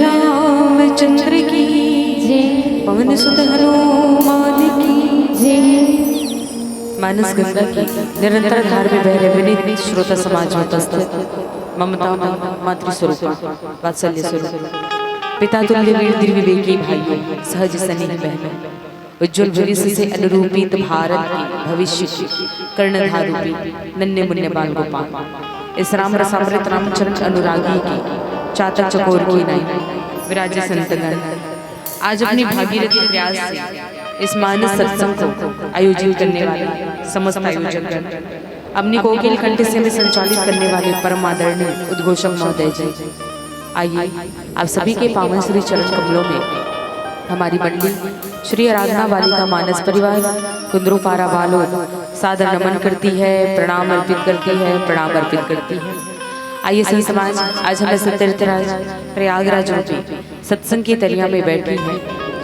रामचंद्र की जय, पवन सुत हनुमान की जय। मानस गंगा की निरंतर धार में बह रहे विनीत श्रोता समाज में उपस्थित ममता मातृ स्वरूप वात्सल्य स्वरूप पिता तुल्य वीर निर्विवेकी भाइयों, सहज स्नेह बहनों, उज्ज्वल भविष्य से अनुरूपित भारत की भविष्य की कर्णधार रूपी नन्हे मुन्ने बाल गोपाल, इस राम रसामृत रामचरण अनुरागी की चातर चकोर की नहीं विराजे संतगण, आज अपनी भागीरथी प्रयास से इस मानस सत्संग को आयोजित करने वाले समस्त आयोजकगण, अपनी कोकिल कंठ से में संचालित करने वाले परम आदरणीय उद्घोषक महोदय जी, आइए आप सभी के पावन श्री चरण कमलों में हमारी मंडली श्री आराधना बालिका मानस परिवार कुंद्रुपारा वालों सादर नमन करती है, प्रणाम अर्पित करती है, प्रणाम अर्पित करती है। आइए संत समाज, आज हमें सत्यराज प्रयागराज रूपी सत्संग की तरिया में बैठी है,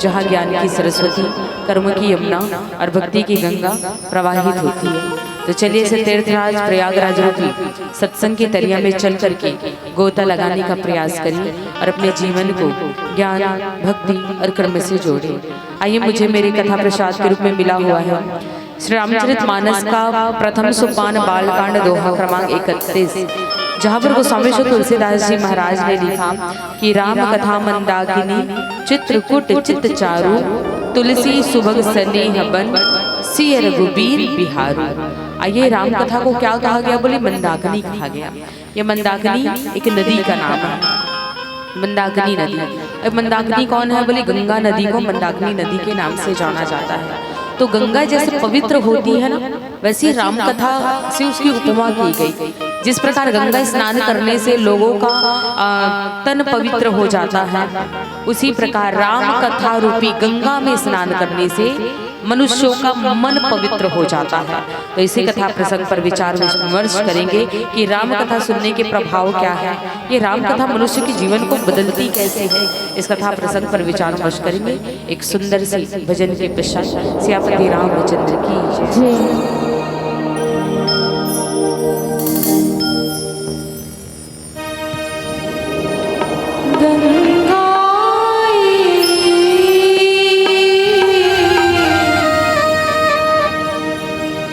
जहाँ ज्ञान की सरस्वती, कर्म की यमुना और भक्ति की गंगा प्रवाहित होती है। तो चलिए इसे तीर्थराज प्रयागराज रूपी सत्संग की तरिया में चल करके गोता लगाने का प्रयास करिए और अपने जीवन को ज्ञान, भक्ति और कर्म से जोड़िए। आइए, मुझे मेरी कथा प्रसाद के रूप में मिला हुआ है श्री रामचरित मानस का प्रथम सोपान बालकांड दोहा क्रमांक 31, जहाँ पर गोस्वामी श्री तुलसीदास जी महाराज ने लिखा कि राम कथा मंदाकिनी चित्रकूट चित्त चारु तुलसी सुभग स्नेह बन सिय रघुबीर बिहारू। आइए, राम कथा को क्या कहा गया? बोले मंदाकिनी कहा गया। ये मंदाकिनी एक नदी का नाम है, मंदाकिनी नदी। अब मंदाकिनी कौन है? बोले गंगा नदी को मंदाकिनी नदी के नाम से जाना जाता है। तो गंगा जैसे पवित्र होती है ना, वैसी राम कथा से उसकी उपमा की गई। जिस प्रकार गंगा स्नान करने से लोगों का तन पवित्र हो जाता है, उसी प्रकार राम कथा रूपी गंगा में स्नान करने से मनुष्यों का मन पवित्र हो जाता है। तो इसी कथा प्रसंग पर विचार विमर्श करेंगे कि राम कथा सुनने के प्रभाव क्या है, ये राम कथा मनुष्य के जीवन को बदलती कैसे है। इस कथा प्रसंग पर विचार विमर्श करेंगे एक सुंदर सी भजन के पश्चात। सियापति रामचंद्र की जय।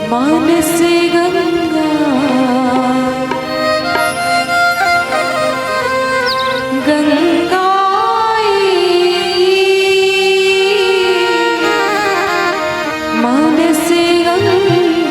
मानस गंगा गंगाई मानस गंगा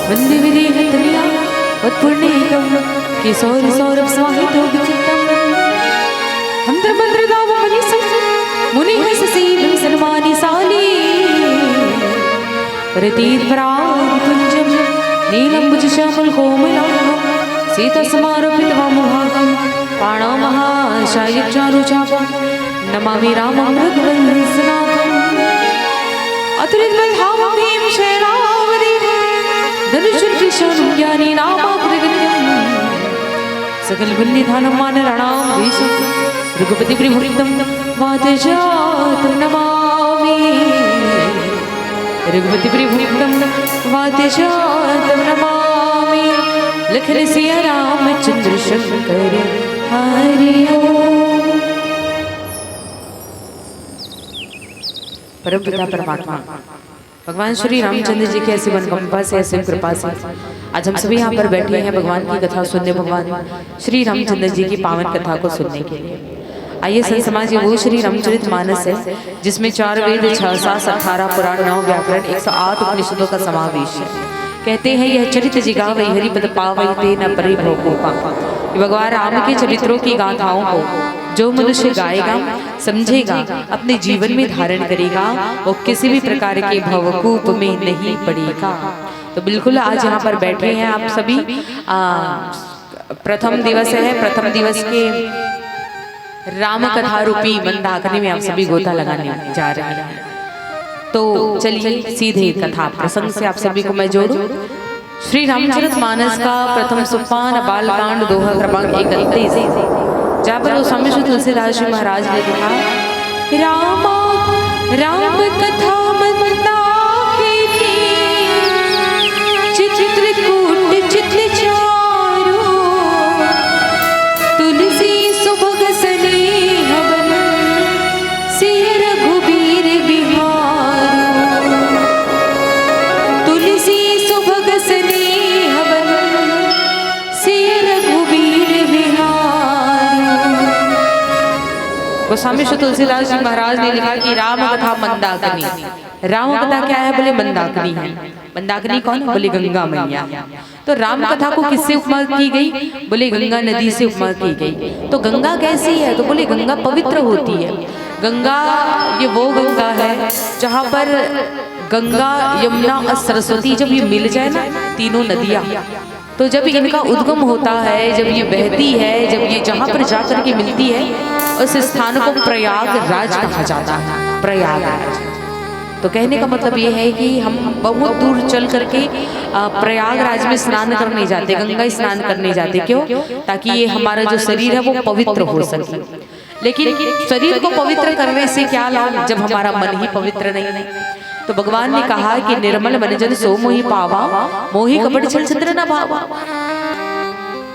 वंदे विदेहतनिया उत्पुर्णेकं केशौरि सौरभ स्वाहितो विचित्तम् मंत्र मंत्र दाव मनीषं मुनिः ससीवं सन्मानि साली प्रतीत पराग कुंजं नीलंबुज श्यामल कोमलांगं सीता समारोपित वामभागं पाणौ महाशायचारुचापं नमामि रामं रघुवंशनाथम् अतुलितबलधामं भीम शैलावदेहं धनुषं ज्ञानी नामाग्रगण्यं सकल वल्लीधानं मानराणां देशं रघुपति प्रियभृतं वातजातं नमामि रघुपति प्रियभृतं वातजातं नमामि लखन सिया रामचंद्र शंकर हरि ओम। परमपिता परमात्मा भगवान श्री रामचंद्र जी की ऐसी मनोकामना से ऐसी कृपा से आज हम सभी यहाँ पर बैठे हैं भगवान की कथा सुनने, भगवान श्री रामचंद्र जी की पावन कथा को सुनने के लिए। आइए संत समाज ये वो श्री रामचरित मानस है जिसमें 4 वेद 6 शास्त्र 18 पुराण 9 व्याकरण 108 उपनिषदों का समावेश है। कहते हैं यह चरित जिगावै हरि पद पावै ते न परे भव कोपा। भगवान राम के चरित्रों की गाथाओं को जो मनुष्य गाएगा, समझेगा, अपने जीवन में धारण करेगा, वो किसी भी प्रकार के भवकूप में नहीं पड़ेगा। तो बिल्कुल आज यहाँ पर बैठे हैं आप सभी। प्रथम दिवस है, प्रथम दिवस के राम कथा रूपी मंदाकिनी में आप सभी गोता लगाने जा रहे हैं। तो चलिए सीधे कथा प्रसंग से आप सभी को मैं जोड़ूं। श्री रामचरित मानस का प्रथम सोपान बालकांड दोहा क्रमांक 31 जहाँ पर स्वामी श्री तुलसीदास जी महाराज ने लिखा, रामा राम कथा मंदाकिनी चित्रकूट चित्र चारो तुलसी सुभग स्नेह बन सिय रघुबीर बिहारो तुलसी सुभग स्नेह बन सिय रघुबीर बिहारो। गोस्वामी श्री तुलसीदास जी महाराज ने लिखा कि राम कथा मंदाकिनी। राम कथा क्या है? बोले मंदाकिनी है। मंदाकिनी कौन? बोले गंगा मैया। तो राम कथा को किससे उपमा की गई? बोले गंगा नदी से उपमा की गई। तो गंगा कैसी है? तो बोले गंगा पवित्र होती है। गंगा ये वो गंगा है जहाँ पर गंगा यमुना और सरस्वती जब ये मिल जाए ना, तीनों नदियाँ, तो जब इनका उद्गम होता है, जब ये बहती है, जब ये जहाँ पर जाकर के मिलती है, उस स्थान को प्रयागराज कहा जाता है, प्रयागराज। तो कहने का मतलब ये है कि हम बहुत दूर चल करके प्रयागराज में स्नान करने जाते, गंगा स्नान करने जाते। क्यों? ताकि ये हमारा जो शरीर है वो पवित्र हो सके। लेकिन शरीर को पवित्र करने से क्या लाभ जब हमारा मन ही पवित्र नहीं है? तो भगवान ने कहा कि निर्मल मन जन सो मोहि पावा, मोहि कपट छल छद्र न भावा।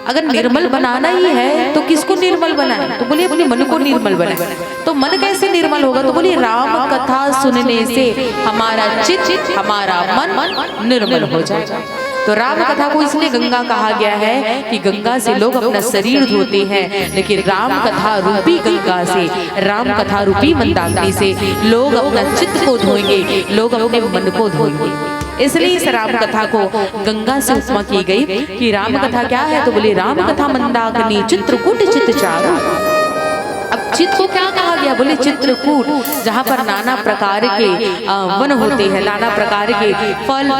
अगर निर्मल बनाना ही है तो किसको निर्मल बनाए? तो बोलिए अपने मन को निर्मल बनाए। तो मन कैसे निर्मल होगा? तो बोलिए राम कथा सुनने से हमारा चित्त, हमारा मन निर्मल हो जाए। तो राम कथा को इसलिए गंगा कहा गया है कि गंगा से लोग अपना शरीर धोते हैं, लेकिन राम कथा रूपी गंगा से, राम कथा रूपी मंदाकिनी से लोग अपना चित्त को धोएंगे, लोग अपने मन को धोएंगे। इसलिए इस राम कथा को गंगा से उपमा की गई कि राम कथा क्या है? तो बोले राम कथा मंदाकिनी चित्रकूट चित्त चारु। अब चित्त को क्या कहा गया? बोले चित्रकूट, जहाँ पर नाना प्रकार के वन होते हैं, नाना प्रकार के फल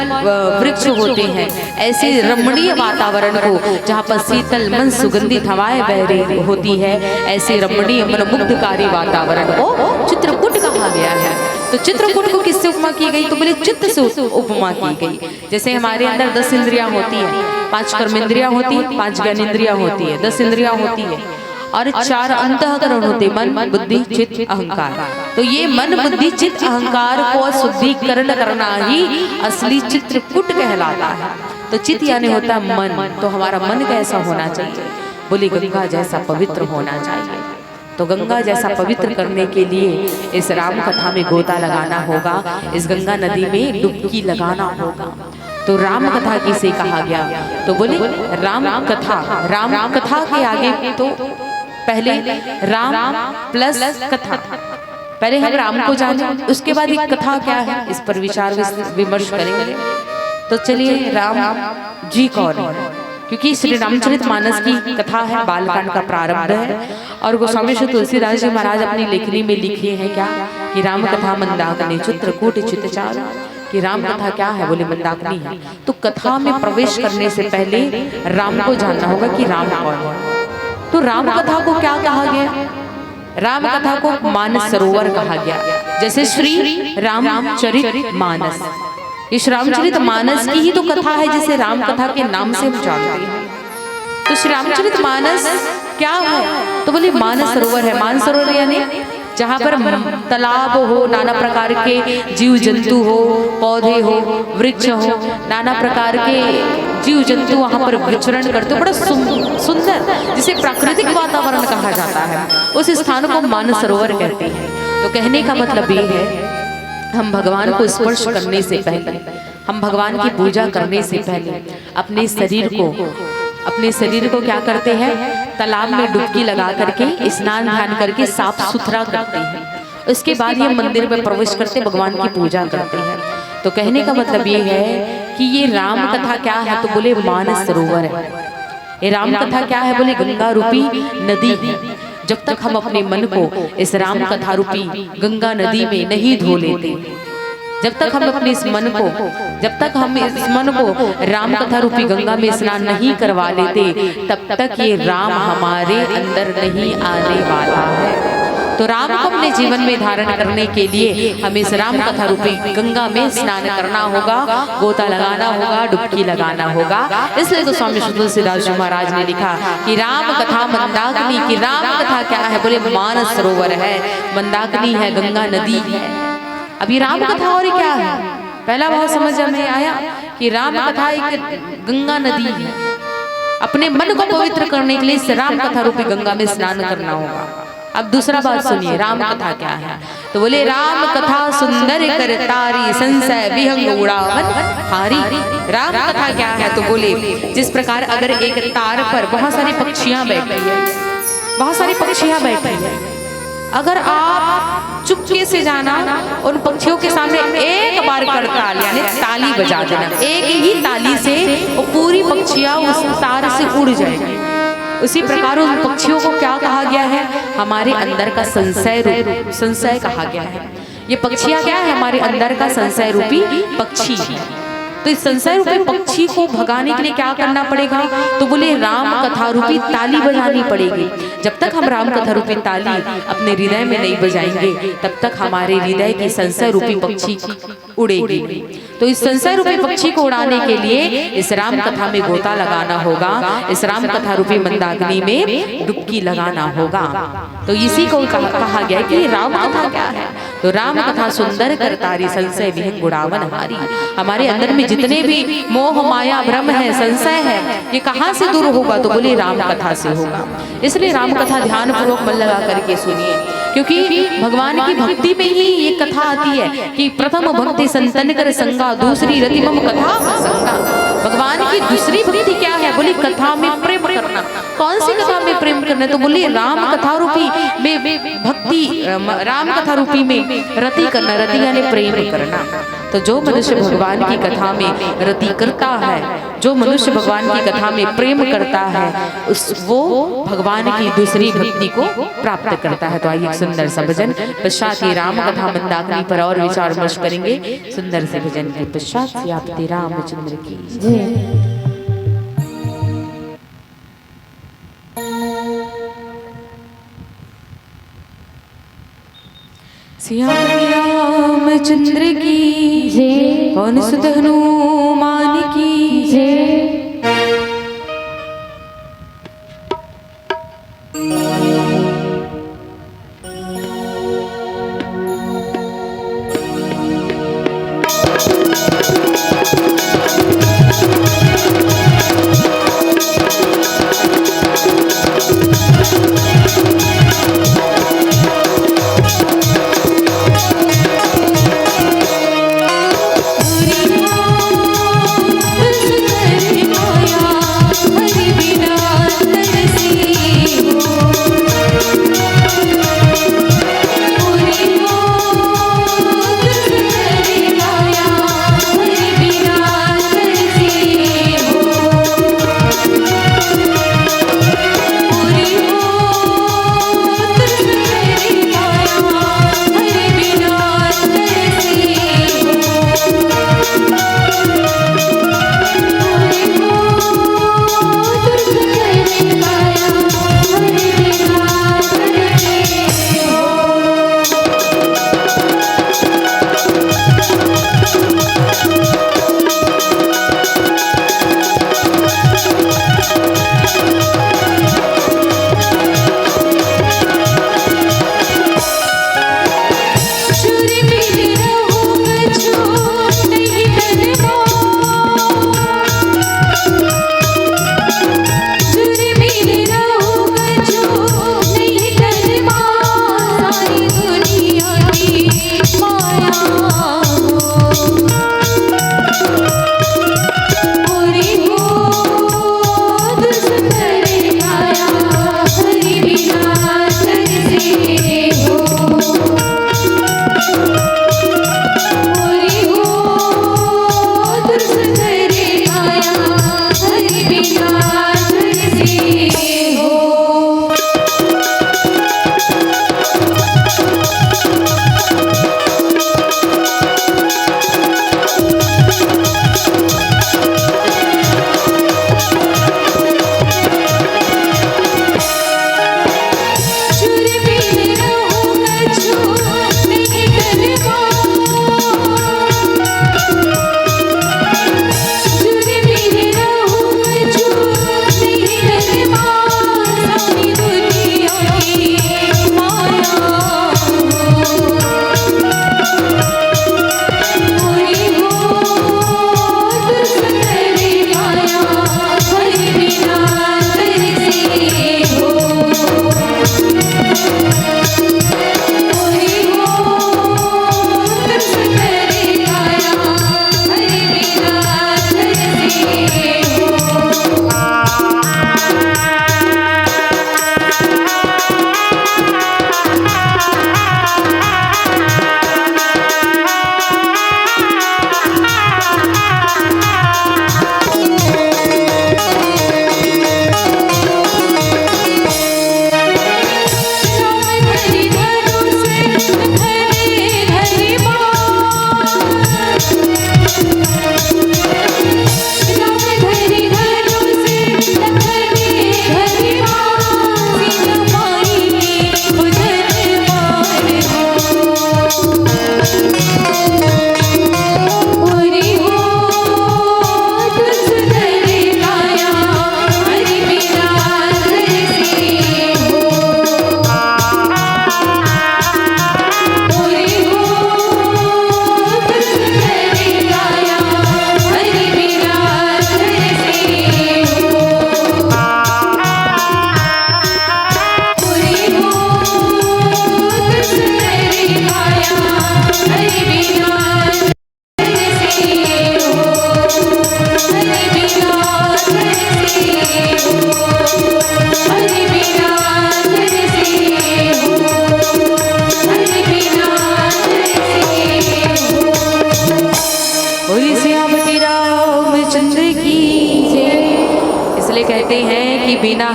वृक्ष होते हैं, ऐसे रमणीय वातावरण को, जहाँ पर शीतल मन सुगंधित हवाएं बह रही होती है, ऐसे रमणीय मनमुग्धकारी वातावरण को चित्रकूट कहा गया है। तो चित्रकूट को किससे उपमा की गई? तो बोले चित्त से उपमा की गई। जैसे हमारे अंदर 10 इंद्रियां होती है, 5 कर्मेंद्रियां होती है, 5 ज्ञानेंद्रियां होती है, 10 इंद्रियां होती है और 4 अंतःकरण होते, मन बुद्धि चित्त अहंकार। तो ये मन बुद्धि चित्त अहंकार को शुद्धिकरण करना ही असली चित्रकूट कहलाता है। तो चित्त यानी होता है मन। तो हमारा मन कैसा होना चाहिए? बोले गंगा जैसा पवित्र होना चाहिए। तो गंगा जैसा पवित्र करने के लिए इस राम कथा में गोता लगाना होगा, इस गंगा नदी में डुबकी लगाना होगा। तो राम कथा किसे कहा गया? तो बोले राम कथा, राम कथा के आगे तो पहले राम प्लस कथा, पहले हम राम को जाने, उसके बाद एक कथा क्या है इस पर विचार विमर्श करेंगे। तो चलिए राम जी कौन है? क्योंकि श्री रामचरित मानस की कथा है, बालकांड का प्रारंभ है और गोस्वामी श्री तुलसीदास जी महाराज अपनी लेखनी में लिखे हैं क्या कि राम कथा मंदाकिनी चित्रकूट चित्त चारु। कि राम कथा क्या है? बोले मंदाकिनी है। तो कथा में प्रवेश करने से पहले राम को जानना होगा कि राम कौन है। तो राम कथा को क्या कहा गया? राम कथा को मानस सरोवर कहा गया। जैसे श्री रामचरित मानस, इस रामचरित मानस की ही तो कथा है जिसे राम कथा के नाम से हम जानते हैं। तो श्री रामचरित मानस क्या है? तो बोले मानस सरोवर है। मानस सरोवर यानी जहाँ पर तालाब हो, नाना प्रकार के जीव जंतु हो, पौधे हो, वृक्ष हो, नाना प्रकार के जीव जंतु वहाँ पर विचरण करते हो, बड़ा सुंदर, जिसे प्राकृतिक वातावरण कहा जाता है, उस स्थान को मानस सरोवर कहते हैं। तो कहने का मतलब ये है हम भगवान को स्पर्श करने से पहले, हम भगवान की पूजा करने से पहले अपने शरीर को क्या करते हैं? तालाब में डुबकी लगा करके, स्नान ध्यान करके साफ सुथरा करते हैं। उसके बाद ये मंदिर में प्रवेश करते, भगवान की पूजा करते हैं। तो कहने का मतलब ये है कि ये राम कथा क्या है? तो बोले मानस सरोवर है। ये राम कथा क्या है? बोले गंगा रूपी नदी है। जब तक हम अपने मन को इस राम कथा रूपी गंगा नदी में नहीं धो लेते, जब तक हम अपने इस मन को राम कथा रूपी गंगा में स्नान नहीं करवा लेते, तब तक ये राम हमारे अंदर नहीं आने वाला है। तो राम को अपने जीवन में धारण करने के लिए हमें इस राम कथा रूपी गंगा में स्नान करना होगा, गोता लगाना होगा, डुबकी लगाना होगा। इसलिए तो स्वामी श्री तुलसीदास जी महाराज ने लिखा कि राम कथा मंदाकिनी की राम कथा क्या है? बोले मानस सरोवर है, मंदाकिनी है, गंगा नदी है। अभी राम कथा और क्या है? पहला भाव समझ में आया कि राम कथा एक गंगा नदी है। अपने मन को पवित्र करने के लिए इस राम कथा रूपी गंगा में स्नान करना होगा। अब दूसरा बात सुनिए, राम कथा क्या है? तो बोले राम कथा सुंदर कर तारी, संशय विहंग उड़ावन हारी। राम कथा क्या है? तो बोले जिस प्रकार अगर एक तार पर बहुत सारी पक्षियां बैठी है, बहुत सारी पक्षियां बैठी है, अगर आप चुपके से जाना उन पक्षियों के सामने एक बार करताल यानी ताली बजा देना, एक ही ताली से वो पूरी पक्षियां उस तार से उड़ जाएगी। उसी प्रकार उन पक्षियों को क्या कहा गया है? हमारे अंदर का संशय कहा गया है। ये पक्षियां क्या है? हमारे अंदर का संशय रूपी पक्षी। तो इस संशय रूपी पक्षी को भगाने के लिए क्या करना पड़ेगा? तो बोले राम कथा रूपी ताली बजानी पड़ेगी। जब तक हम राम कथा रूपी ताली अपने हृदय में नहीं बजाएंगे तब तक हमारे हृदय की संशय रूपी पक्षी उड़ेगी। तो इस संशय रूपी पक्षी को उड़ाने के लिए इस राम कथा में गोता लगाना होगा, इस राम कथा रूपी मंदाग्नि में डुबकी लगाना होगा। तो इसी को कहा गया कि राम कथा क्या है? तो राम कथा सुंदर करतारी संशय विहंग गुड़ावन हारी। हमारे अंदर में जितने भी मोह माया भ्रम है, संशय है, ये कहाँ से दूर होगा? तो बोले राम कथा से होगा। इसलिए राम कथा ध्यान पूर्वक मन लगा करके सुनिए, क्योंकि भगवान की भक्ति में ही ये कथा आती है कि प्रथम भक्ति संतन कर संगा, दूसरी रति मम कथा संगा। भगवान की दूसरी भक्ति क्या है? बोली कथा में प्रेम करना। कौन सी कथा में प्रेम करना? तो बोली राम कथा रूपी में भक्ति, राम कथा रूपी में रति करना। रति यानी प्रेम करना। तो जो मनुष्य भगवान की कथा में रति करता है, जो मनुष्य भगवान की कथा में प्रेम करता है, वो भगवान की दूसरी भक्ति को प्राप्त करता है। तो आइए एक सुंदर सा भजन पश्चात ये राम कथा मंदाग्नि पर और विचार विमर्श करेंगे। सुंदर से भजन के पश्चात श्री रामचंद्र की जय। रामचंद्र की जय, पवन सुत हनुमान की जय। हरि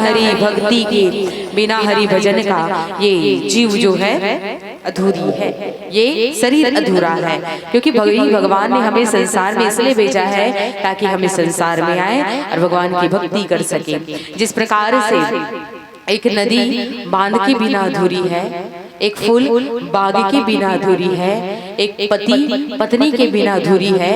हरि भक्ति के, बिना हरि भजन का ये जीव जो है अधूरी है, ये शरीर अधूरा है। क्योंकि भगवान ने हमें संसार में इसलिए भेजा है ताकि हम इस संसार में आए और भगवान की भक्ति कर सके। जिस प्रकार से एक नदी बांध के बिना अधूरी है, एक फूल बाग के बिना अधूरी है, एक पति पत्नी के बिना अधूरी है,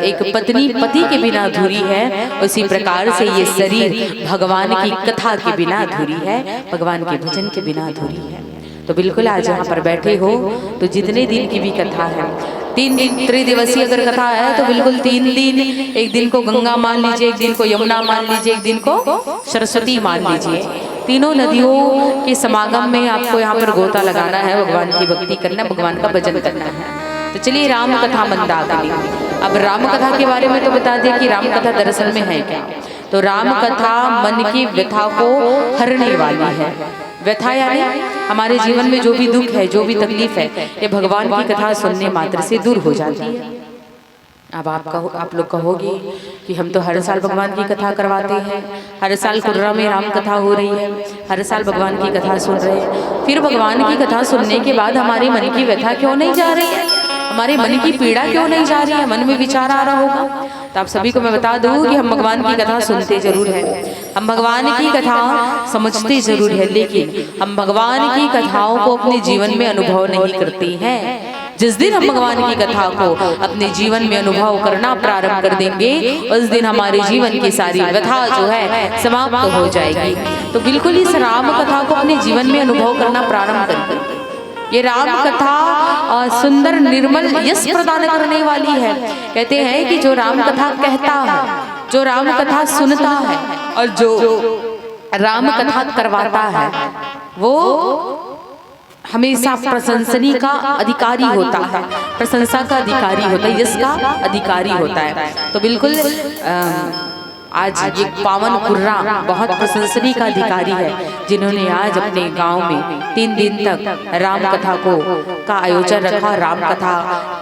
एक पत्नी पति के बिना अधूरी है, उसी प्रकार से ये शरीर भगवान की कथा के बिना अधूरी है, भगवान के भजन के बिना अधूरी है। तो बिल्कुल आज यहाँ पर बैठे हो तो जितने दिन की भी कथा है, 3 दिन त्रिदिवसीय अगर कथा है तो बिल्कुल 3 दिन, एक दिन को गंगा मान लीजिए, एक दिन को यमुना मान लीजिए, एक दिन को सरस्वती मान लीजिए। तीनों नदियों के समागम में आपको यहाँ पर गोता लगाना है, भगवान की भक्ति करना, भगवान का भजन करना है। तो चलिए राम कथा मंदाकिनी। अब राम कथा के बारे में तो बता दें कि राम कथा दरअसल में है क्या। तो राम कथा मन की व्यथा को हरने वाली है। व्यथा यानी हमारे जीवन में जो भी दुख है, जो भी तकलीफ है, ये भगवान की कथा सुनने मात्र से दूर हो जाती है। अब आप लोग कहोगे कि हम तो हर साल भगवान की कथा करवाते हैं, हर साल कुर्रा में राम कथा हो रही है, हर साल भगवान की कथा सुन रहे हैं, फिर भगवान की कथा सुनने के बाद हमारे मन की व्यथा क्यों नहीं जा रही है, हमारे मन की पीड़ा क्यों नहीं जा रही है, मन में विचार आ रहा होगा। तो आप सभी को मैं बता दूं कि हम भगवान की कथा सुनते जरूर है, हम भगवान की कथा समझते जरूर है, लेकिन हम भगवान की कथाओं को अपने जीवन में अनुभव नहीं करते हैं। जिस दिन हम भगवान की कथा को अपने जीवन में अनुभव करना प्रारंभ कर देंगे, उस दिन हमारे जीवन की सारी व्यथा जो है समाप्त हो जाएगी। तो बिल्कुल इस राम कथा को अपने जीवन में अनुभव करना प्रारंभ करें। ये राम कथा सुंदर निर्मल यश प्रदान करने वाली है। कहते हैं कि जो राम कथा कहता है, जो राम कथा सुनता है और जो राम कथा करवाता है, वो हमेशा प्रशंसनीय का अधिकारी होता है, प्रशंसा का अधिकारी होता है, यश का अधिकारी होता है। तो बिल्कुल आज ये पावन कुर्रा बहुत प्रशंसनीय का अधिकारी है, जिन्होंने आज अपने गांव में 3 दिन तक राम कथा का आयोजन रखा। राम कथा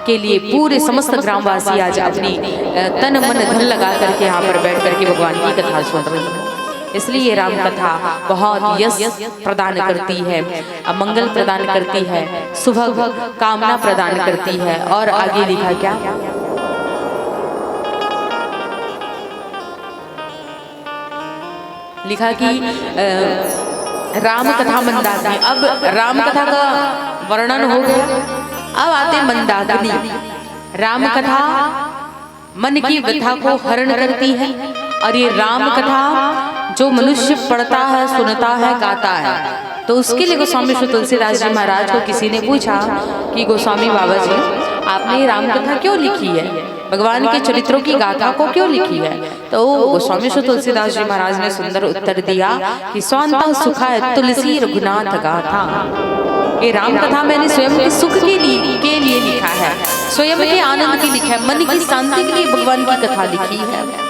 के लिए पूरे समस्त ग्रामवासी आज अपनी तन मन धन लगा करके यहाँ पर बैठ करके भगवान की कथा सुन रहे हैं। इसलिए ये राम कथा बहुत यश प्रदान करती है, मंगल प्रदान करती है, शुभ कामना प्रदान करती है। और आगे लिखा क्या, लिखा कि राम कथा मंदाकिनी। अब राम कथा का वर्णन हो गया, अब आते मंदाकिनी। राम कथा मन की व्यथा को हरण करती है, और ये राम कथा जो मनुष्य पढ़ता है, सुनता है, गाता है, तो उसके लिए गोस्वामी श्री तुलसीदास जी महाराज को किसी ने पूछा कि गोस्वामी बाबा जी, आपने ये राम कथा क्यों लिखी है, भगवान के चरित्रों की गाथा को क्यों लिखी है। तो गोस्वामी श्री तुलसीदास जी महाराज ने सुंदर उत्तर दिया कि स्वांतः सुखाय तुलसी रघुनाथ गाथा। ये राम कथा मैंने स्वयं के सुख के लिए लिखा है, स्वयं के आनंद के लिखा है, मन की शांति के लिए भगवान की कथा लिखी है।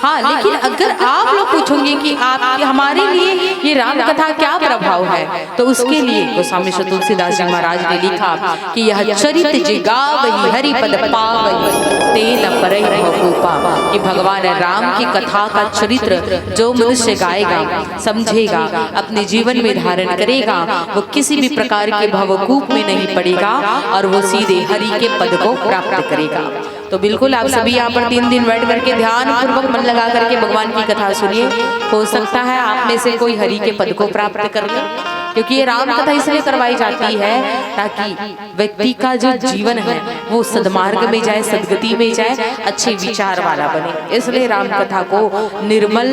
हाँ, लेकिन अगर आप लोग पूछोगे कि आप हमारे लिए ये राम कथा क्या प्रभाव है, तो उसके लिए गोस्वामी श्री तुलसीदास जी महाराज ने लिखा कि यह चरित जिगावहि हरि पद पावहि तेन परहि भवभूपा। कि भगवान राम की कथा का चरित्र जो मनुष्य गाएगा, समझेगा, अपने जीवन में धारण करेगा, वो किसी भी प्रकार के भवकूप में नहीं पड़ेगा और वो सीधे हरि के पद को प्राप्त करेगा। तो बिल्कुल आप सभी यहाँ पर 3 दिन बैठ करके ध्यान पूर्वक मन लगा करके भगवान की कथा सुनिए। हो सकता है आप में से कोई हरि के पद को प्राप्त कर ले, क्योंकि ये राम कथा इसलिए करवाई जाती है ताकि व्यक्ति का जो जीवन है वो सद्मार्ग में जाए, सदगति में जाए, अच्छे विचार वाला बने। इसलिए राम कथा को निर्मल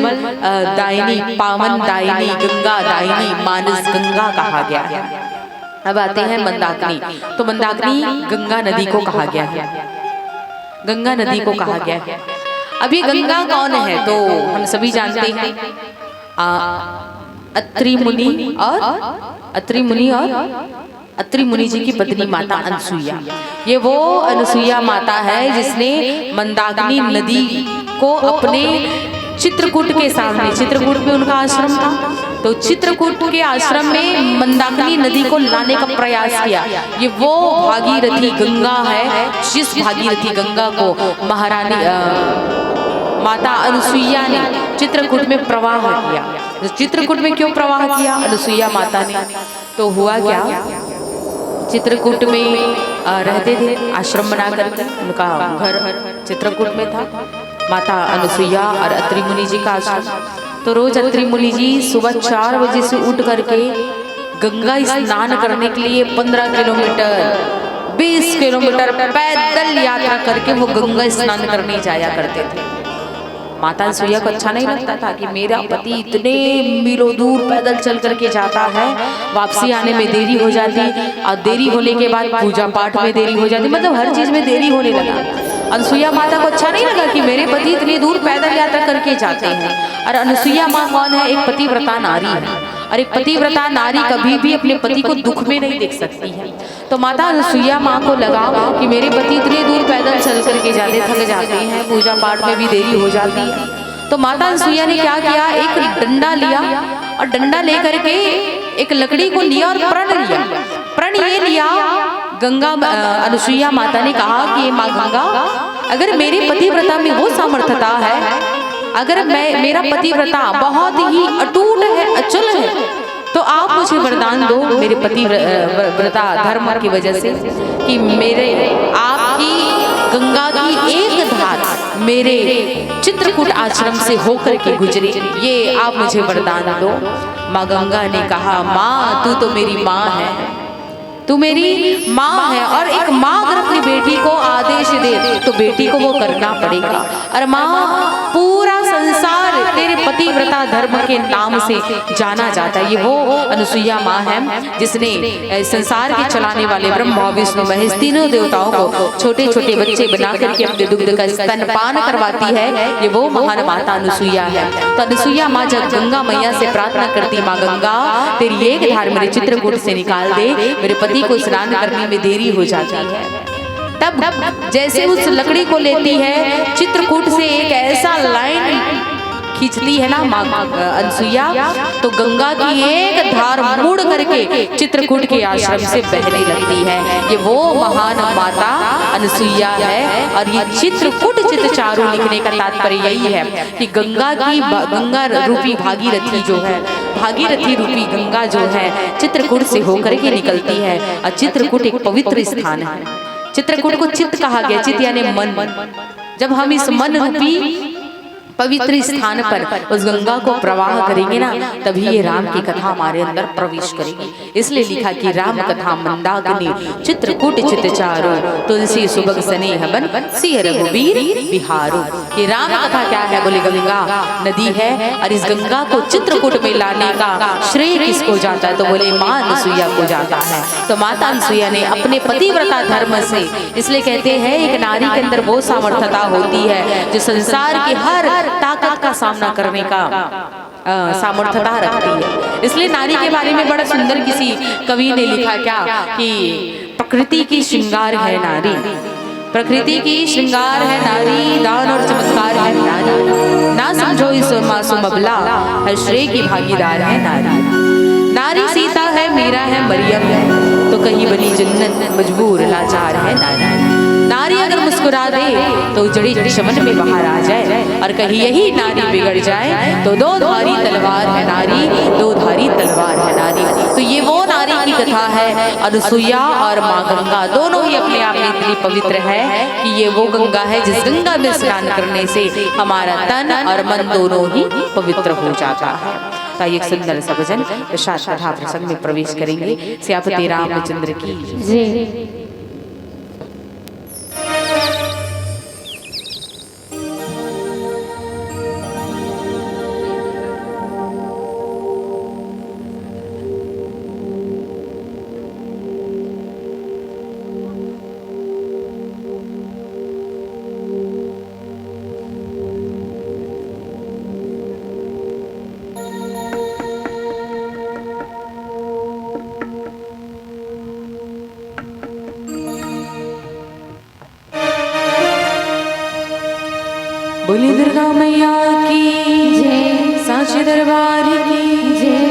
दायिनी, पावन दायिनी, गंगा दायिनी, मानस गंगा कहा गया है। अब आते हैं मंदाकिनी। तो मंदाकिनी गंगा नदी को कहा गया है, गंगा नदी को कहा गया है। अब ये गंगा कौन है, तो हम सभी जानते हैं अत्रि मुनि जी की पत्नी माता अनसुईया। ये वो अनसुईया माता है जिसने मंदाकिनी नदी को अपने चित्रकूट के सामने, चित्रकूट में उनका आश्रम था, तो चित्रकूट के आश्रम में मंदाकिनी नदी को लाने का प्रयास किया। ये वो भागीरथी गंगा है जिस भागीरथी गंगा को महारानी माता अनसुईया ने चित्रकूट में प्रवाह किया। चित्रकूट में क्यों प्रवाह किया अनुसुईया माता ने? तो हुआ क्या, चित्रकूट में रहते थे, आश्रम बनाकर, उनका घर चित्रकूट में था, माता अनुसुईया और अत्रि मुनि जी का आश्रम। तो रोज अत्रि मुनि जी सुबह 4 बजे से उठ करके गंगा स्नान करने के लिए 15 किलोमीटर 20 किलोमीटर पैदल यात्रा करके वो गंगा स्नान करने जाया करते थे। माता अनुसुईया को अच्छा नहीं लगता था कि मेरा पति इतने मीलों दूर पैदल चल करके जाता है, वापसी आने में देरी हो जाती, और देरी होने के बाद पूजा पाठ में देरी हो जाती, मतलब हर चीज में देरी होने लगा। अनुसुईया माता को अच्छा नहीं लगा कि मेरे पति इतनी दूर पैदल यात्रा करके जाते हैं। और अनुसुईया माँ कौन है? एक पतिव्रता नारी है, और एक पतिव्रता नारी कभी भी अपने पति को दुख में नहीं देख सकती है। तो माता अनुसुईया माँ को लगा कि मेरे पति इतनी दूर पैदल चल करके जाते, थक जाते हैं, पूजा पाठ में भी देरी हो जाती है। तो माता अनुसुईया ने क्या किया, एक डंडा लिया, और डंडा लेकर के एक लकड़ी को लिया और प्रण लिया। प्रण ये लिया, गंगा अनुसुईया माता ने कहा कि माँ गंगा, अगर मेरे पतिव्रता में वो सामर्थ्यता है, अगर मेरा पतिव्रता बहुत ही अटूट है, अचल है, तो आप मुझे वरदान दो मेरे पतिव्रता धर्म की वजह से कि मेरे आपकी गंगा की एक धार मेरे चित्रकूट आश्रम से होकर के गुजरे, ये आप मुझे वरदान दो। माँ गंगा ने कहा, माँ तू तो मेरी माँ है, तू मेरी माँ है, और एक माँ अगर अपनी बेटी को आदेश दे तो बेटी को वो करना पड़ेगा। और माँ पूरा संसार तेरे पतिव्रता धर्म के नाम से जाना जाता है। ये वो अनुसुईया माँ है जिसने संसार के चलाने वाले ब्रह्मा विष्णु महेश तीनों देवताओं को छोटे छोटे बच्चे बना करके अपने दुग्ध का स्तनपान करवाती है। ये वो महान माता अनुसुईया है। तो अनुसुईया माँ जब गंगा मैया से प्रार्थना करती, माँ गंगा तेरी एक धार मेरे चित्रकूट से निकाल दे, मेरे पति को स्नान करने में देरी हो जाती है। तब जैसे उस लकड़ी को लेती है, चित्रकूट से एक ऐसा लाइन खींचती है ना माँ अनुसुईया, तो गंगा की एक धार मुड़ करके चित्रकूट के आश्रम से बहने लगती है। ये वो महान माता अनुसुईया है। और ये चित्रकूट चितचारू लिखने का तात्पर्य यही है कि गंगा रूपी भागीरथी जो है, भागीरथी रूपी गंगा जो है चित्रकूट से होकर के निकलती है। और चित्रकूट एक पवित्र स्थान है। चित्रकूट को चित्त कहा गया, चित्त यानी मन। जब हम इस मन रूपी पवित्र स्थान पर उस गंगा को प्रवाह करेंगे ना, तभी ये राम की कथा हमारे अंदर प्रवेश करेगी। इसलिए लिखा कि राम कथा मंदाकिनी चित्रकूट चितचारो, तुलसी सुबह स्नेह बन सिय रघुवीर बिहारो। ये राम कथा क्या है? बोले गंगा नदी है, और इस गंगा को चित्रकूट में लाने का श्रेय किसको जाता है? तो बोले माँ अनुसुईया को जाता है। तो माता अनुसुईया ने अपने पतिव्रता धर्म से, इसलिए कहते हैं एक नारी के अंदर वो सामर्थ्यता होती है जो संसार की हर ताकत का सामना करने का सामर्थ्यता रखती है। इसलिए नारी के बारे में बड़ा सुंदर किसी कवि ने लिखा क्या कि प्रकृति की श्रृंगार है नारी, प्रकृति की श्रृंगार है नारी, दान और चमत्कार है नारी, ना समझो इस मासूम अबला, हर श्रेय की भागीदार है नारी। नारी सीता है, मीरा है, मरियम है, तो कहीं बनी जन्नत मजबूर लाचार है नारी। नारी अगर मुस्कुरा दे तो उजड़ी चमन में बाहर आ जाए, और कहीं यही नारी बिगड़ जाए तो दो धारी तलवार है नारी, दो धारी तलवार है नारी। तो ये वो नारी की कथा है। अनुसुईया और माँ गंगा दोनों ही अपने आप में इतनी पवित्र है कि ये वो गंगा है जिस गंगा में स्नान करने से हमारा तन और मन दोनों ही पवित्र हो जाता है। तो एक सुंदर सा भजन प्रसाद कथा प्रसंग में प्रवेश करेंगे। सियापति रामचंद्र की जय। बोली दुर्गा मैया की जय, साचे दरबार की जय।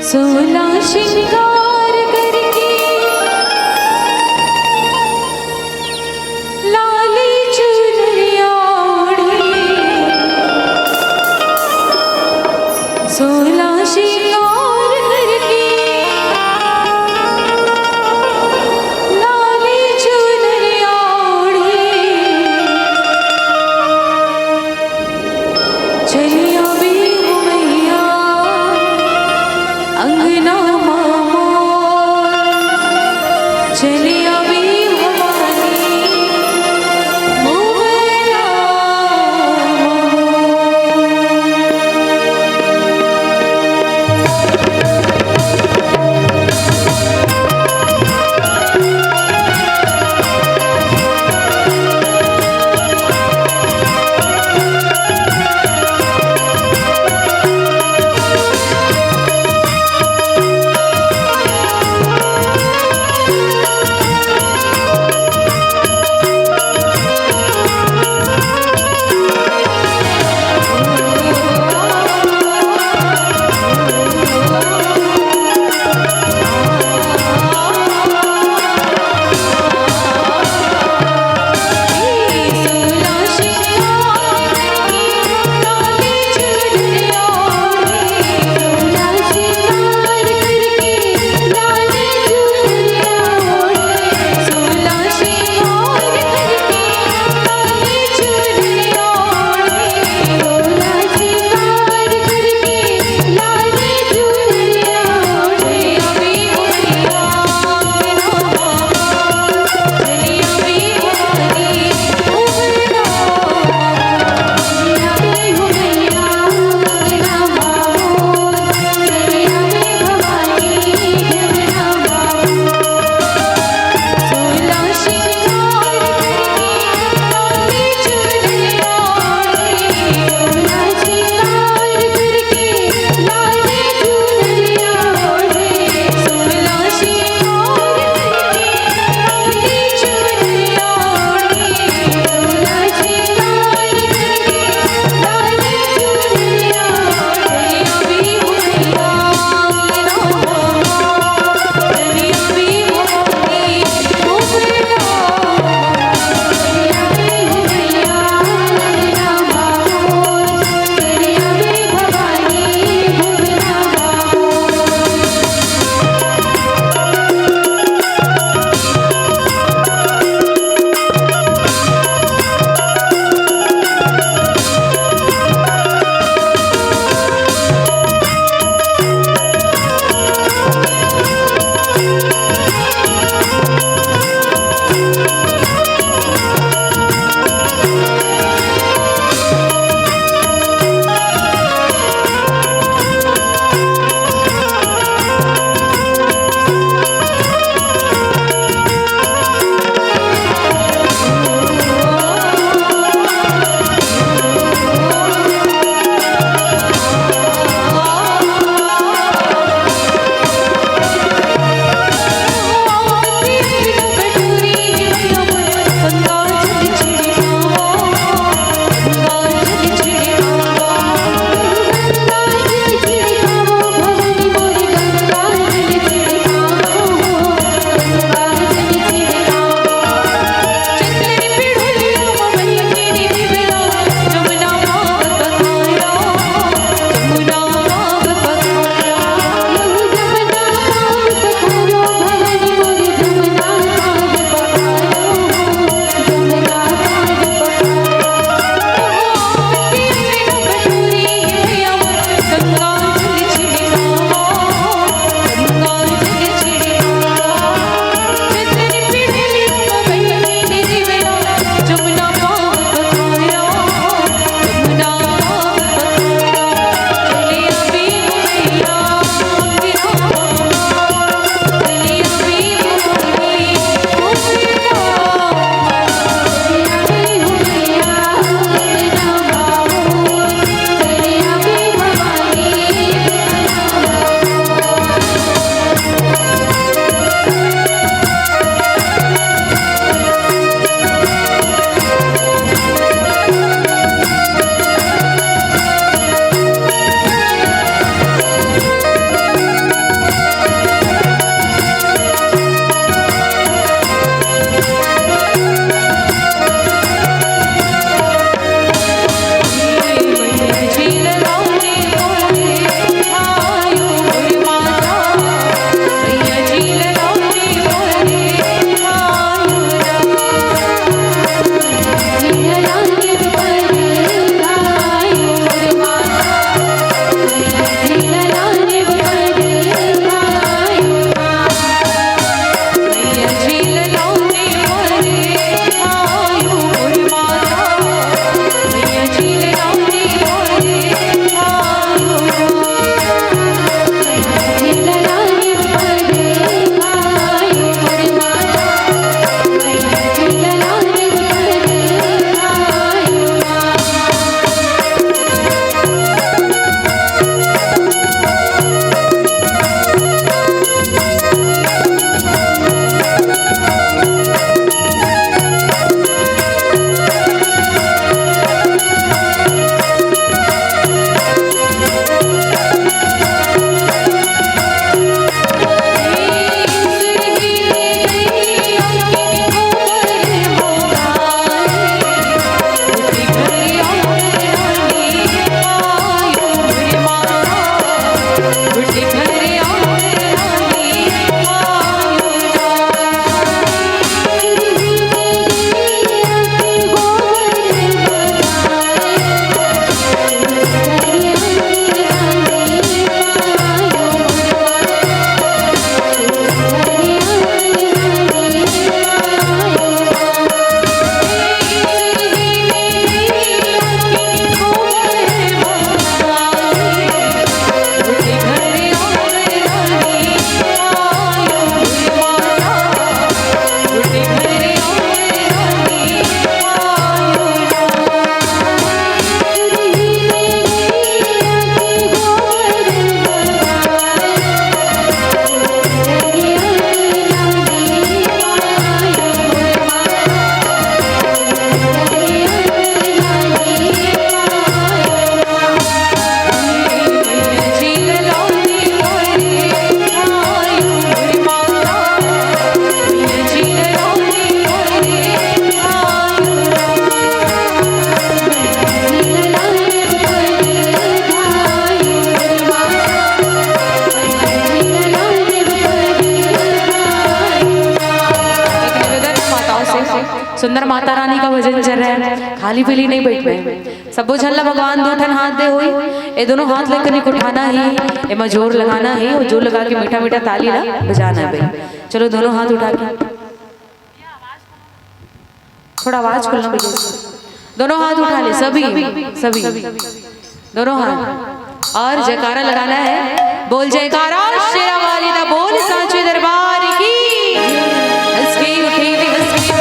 सोलह श्रृंगार करके रानी का भजन चल रहा है, खाली पीली नहीं बैठ गए। सबो झल्ला भगवान दो ठन हाथ दे होई, ये दोनों हाथ लेकर नहीं उठाना है, एमा जोर लगाना है और जोर लगा के मीठा मीठा ताली ना बजाना है भाई। चलो दोनों हाथ उठा के थोड़ा आवाज खोलना भैया, दोनों हाथ उठा ले सभी सभी दोनों हाथ और जयकारा लगाना है। बोल जयकारा शेरा वाली दा बोल सांचे दरबार की। हंस के उठी वे हंस के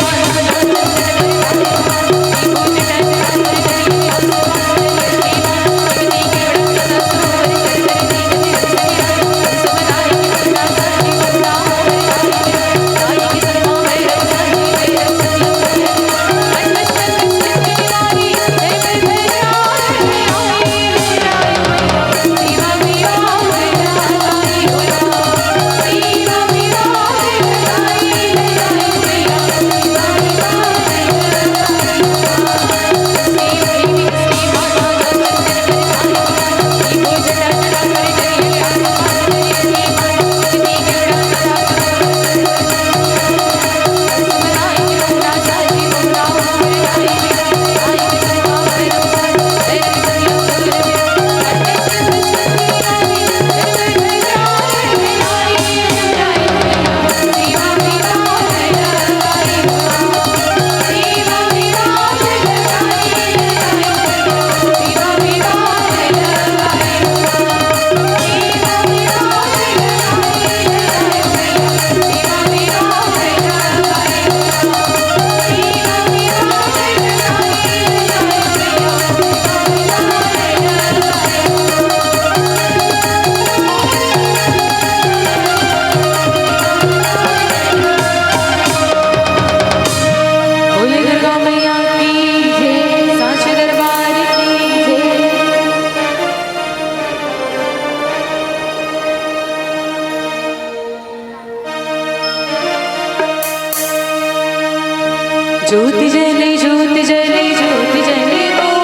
ज्योति जले ज्योति जले ज्योति जले ज्योति जले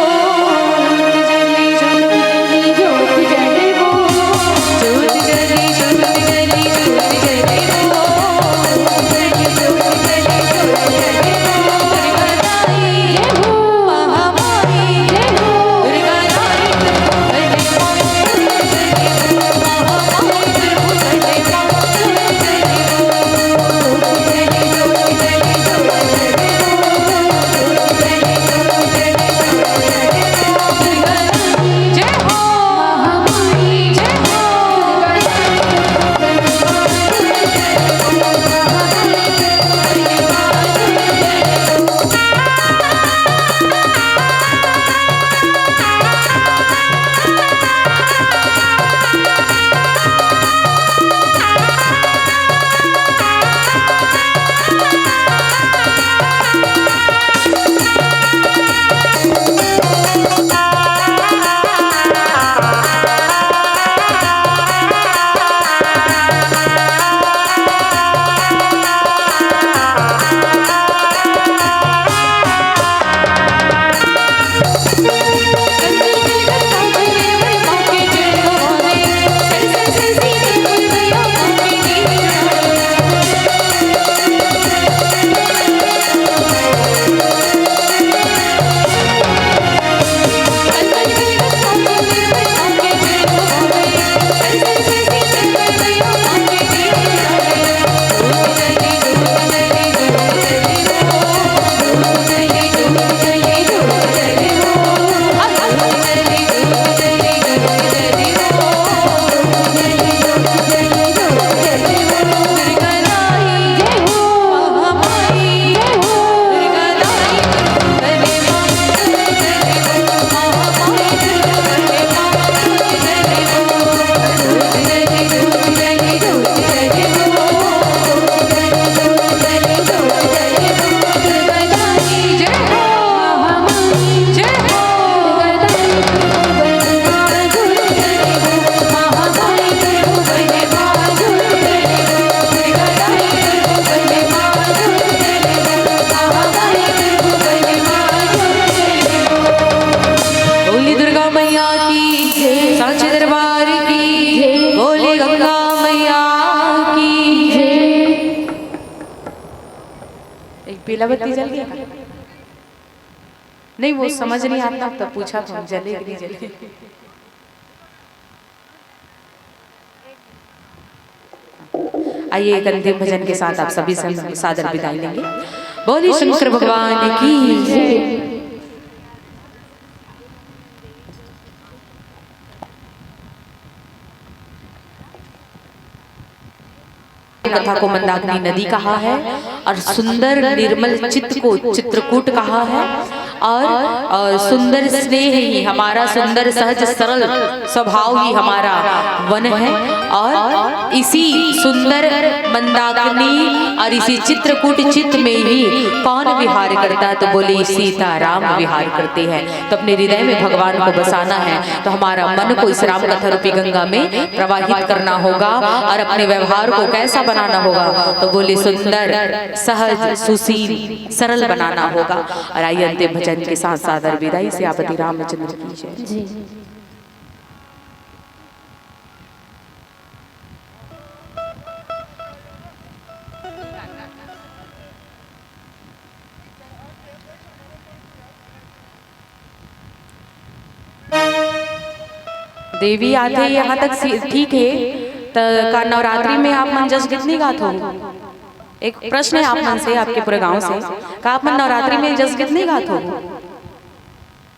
ज्योति जले ज्योति जले ज्योति जले ज्योति जले पीला बत्ती जल गया। नहीं वो समझ नहीं आता तब पूछा था जले कि नहीं जले। आइए एक अंतिम भजन के साथ आप सभी से सादर विदाई लेंगे। बोलिए शंकर भगवान की जय। कथा को मंदाकिनी नदी कहा है और सुंदर निर्मल चित्त को चित्रकूट कहा है और सुंदर स्नेह ही हमारा सुंदर सहज सरल स्वभाव ही हमारा वन है और इसी सुंदर मंदाकिनी और इसी चित्रकूट चित्त में ही कौन विहार करता तो बोले सीताराम विहार करते हैं। तो अपने हृदय में भगवान को बसाना है तो हमारा मन को इस राम कथा रूपी गंगा में प्रवाहित करना होगा और अपने व्यवहार को कैसा बनाना होगा तो बोले सुंदर सहज सुशील सरल बनाना होगा। और आइए अंतिम भजन के साथ सादर विदाई से आपति रामचंद्र की जय। देवी आते यहाँ तक ठीक है तो का नवरात्रि में आप मन जस कितनी गात हो? एक प्रश्न है आप मन से आपके पूरे गांव से का आप मन नवरात्रि में जस कितनी गात हो?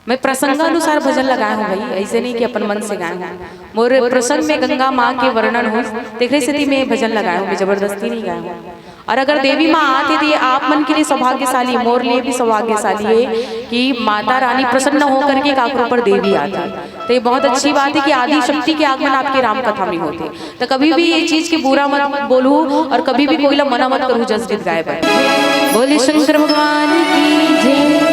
मैं प्रसंगानुसार भजन लगाया हूँ भाई, ऐसे नहीं कि अपन मन से गाया हूँ। मोर प्रसंग में गंगा माँ के वर्णन हो देखने स्थिति में भजन लगाया हूँ, मैं जबरदस्ती नहीं गाया हूँ। और अगर देवी माँ आती थी आप मन के लिए सौभाग्यशाली, मोर लिए भी सौभाग्यशाली है कि माता रानी प्रसन्न होकर के काकरों पर देवी आती। तो ये बहुत अच्छी बात है कि आदि शक्ति के आगमन आपके राम कथा में होते। तो कभी भी ये चीज के बुरा मत बोलू और कभी भी कोई मना मत करूँ जस गीत गाए पर। बोले शंकर भगवान की जय।